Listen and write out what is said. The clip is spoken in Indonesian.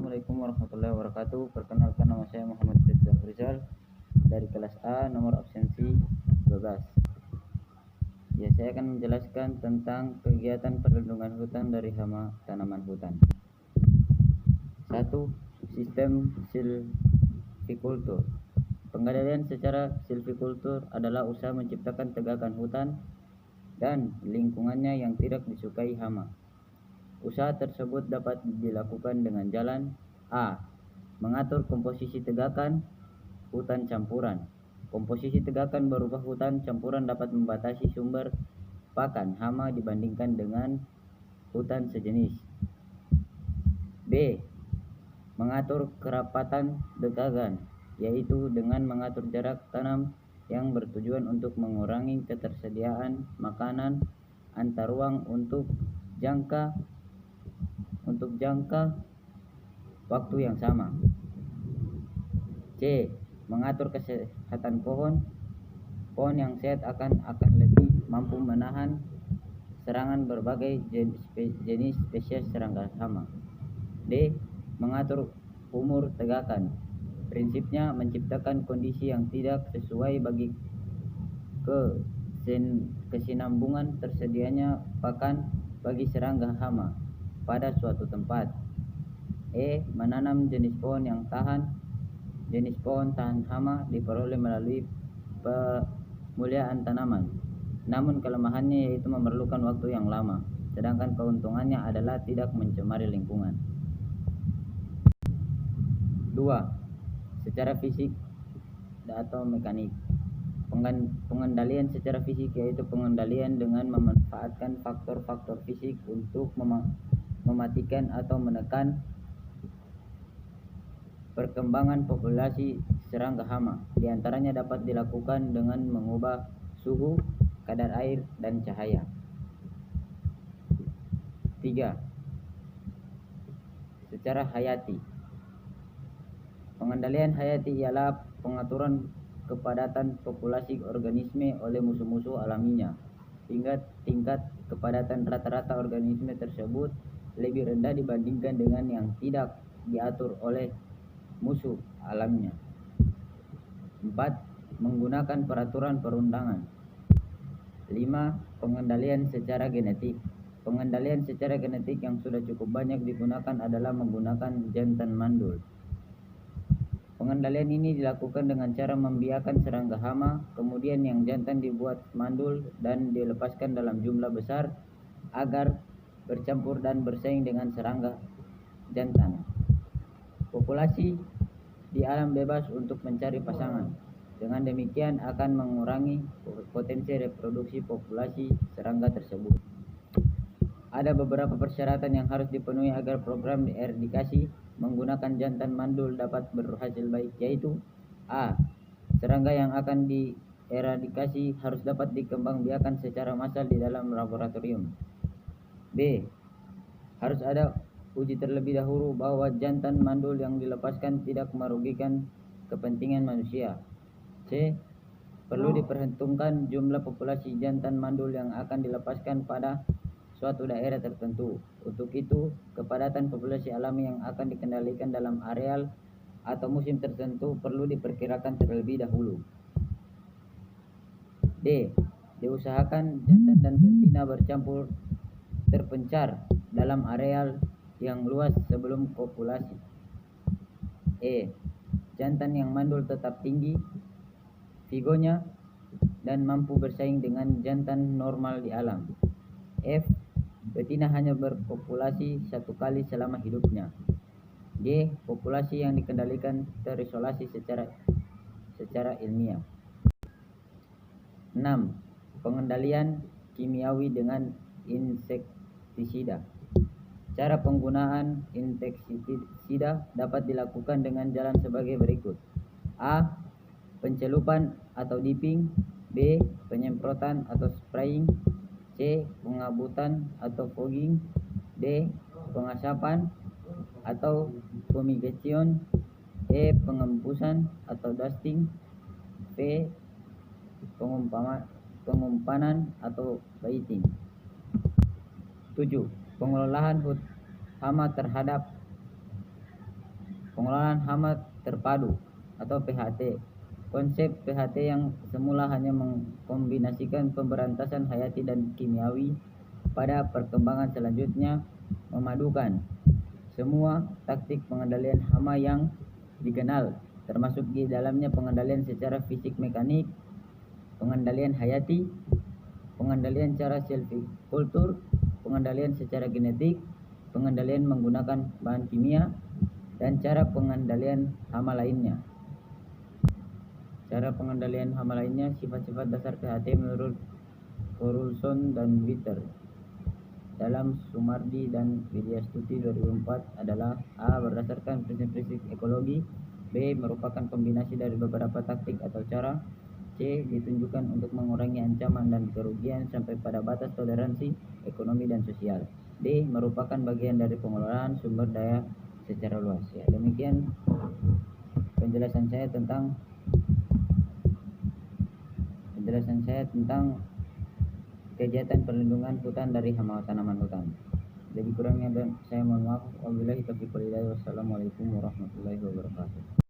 Assalamualaikum warahmatullahi wabarakatuh. Perkenalkan, nama saya Muhammad Rizal dari kelas A, nomor absensi 12. Ya, saya akan menjelaskan tentang kegiatan perlindungan hutan dari hama tanaman hutan. 1. Sistem silvikultur. Pengendalian secara silvikultur adalah usaha menciptakan tegakan hutan dan lingkungannya yang tidak disukai hama. Usaha tersebut dapat dilakukan dengan jalan A. Mengatur komposisi tegakan hutan campuran. Komposisi tegakan berubah hutan campuran dapat membatasi sumber pakan hama dibandingkan dengan hutan sejenis. B. Mengatur kerapatan tegakan, yaitu dengan mengatur jarak tanam yang bertujuan untuk mengurangi ketersediaan makanan antar ruang untuk jangka waktu yang sama. C. Mengatur kesehatan pohon. Pohon yang sehat akan lebih mampu menahan serangan berbagai jenis spesies serangga hama. D. Mengatur umur tegakan. Prinsipnya menciptakan kondisi yang tidak sesuai bagi kesinambungan tersedianya pakan bagi serangga hama pada suatu tempat. E. Menanam jenis pohon tahan hama diperoleh melalui pemuliaan tanaman, namun kelemahannya yaitu memerlukan waktu yang lama, sedangkan keuntungannya adalah tidak mencemari lingkungan. 2. Secara fisik atau mekanik. Pengendalian secara fisik yaitu pengendalian dengan memanfaatkan faktor-faktor fisik untuk mematikan atau menekan perkembangan populasi serangga hama. Di antaranya dapat dilakukan dengan mengubah suhu, kadar air, dan cahaya. 3. Secara hayati. Pengendalian hayati ialah pengaturan kepadatan populasi organisme oleh musuh-musuh alaminya hingga tingkat kepadatan rata-rata organisme tersebut lebih rendah dibandingkan dengan yang tidak diatur oleh musuh alamnya. 4. Menggunakan peraturan perundangan. 5. Pengendalian secara genetik. Pengendalian secara genetik yang sudah cukup banyak digunakan adalah menggunakan jantan mandul. Pengendalian ini dilakukan dengan cara membiarkan serangga hama, kemudian yang jantan dibuat mandul dan dilepaskan dalam jumlah besar agar bercampur dan bersaing dengan serangga jantan. Populasi di alam bebas untuk mencari pasangan. Dengan demikian akan mengurangi potensi reproduksi populasi serangga tersebut. Ada beberapa persyaratan yang harus dipenuhi agar program eradikasi menggunakan jantan mandul dapat berhasil baik, yaitu A. Serangga yang akan dieradikasi harus dapat dikembangbiakan secara massal di dalam laboratorium. B. Harus ada uji terlebih dahulu bahwa jantan mandul yang dilepaskan tidak merugikan kepentingan manusia. C. Perlu diperhitungkan jumlah populasi jantan mandul yang akan dilepaskan pada suatu daerah tertentu. Untuk itu, kepadatan populasi alami yang akan dikendalikan dalam areal atau musim tertentu perlu diperkirakan terlebih dahulu. D. Diusahakan jantan dan betina bercampur terpencar dalam areal yang luas sebelum kopulasi. E. Jantan yang mandul tetap tinggi vigonya dan mampu bersaing dengan jantan normal di alam. F. Betina hanya berpopulasi satu kali selama hidupnya. G. Populasi yang dikendalikan terisolasi secara ilmiah. 6. Pengendalian kimiawi dengan insektisida. Cara penggunaan insektisida dapat dilakukan dengan jalan sebagai berikut. A. Pencelupan atau dipping. B. Penyemprotan atau spraying. C. Pengabutan atau fogging. D. Pengasapan atau fumigation. E. Pengembusan atau dusting. P. Pengumpanan atau baiting. 7. Pengelolaan hama terhadap Pengelolaan hama terpadu atau PHT. Konsep PHT yang semula hanya mengkombinasikan pemberantasan hayati dan kimiawi pada perkembangan selanjutnya memadukan semua taktik pengendalian hama yang dikenal, termasuk di dalamnya pengendalian secara fisik mekanik, pengendalian hayati, pengendalian cara silvikultur, pengendalian secara genetik, pengendalian menggunakan bahan kimia, dan cara pengendalian hama lainnya. Cara pengendalian hama lainnya, sifat-sifat dasar PHT menurut Corulson dan Witter dalam Sumardi dan Widyastuti 2004 adalah: A. Berdasarkan prinsip-prinsip ekologi. B. Merupakan kombinasi dari beberapa taktik atau cara. C. Ditunjukkan untuk mengurangi ancaman dan kerugian sampai pada batas toleransi ekonomi dan sosial. D. Merupakan bagian dari pengelolaan sumber daya secara luas. Ya, demikian penjelasan saya tentang kegiatan perlindungan hutan dari hama tanaman hutan. Jadi kurangnya dan saya mohon maaf. Wabillahi taufiq wal hidayah. Wassalamualaikum warahmatullahi wabarakatuh.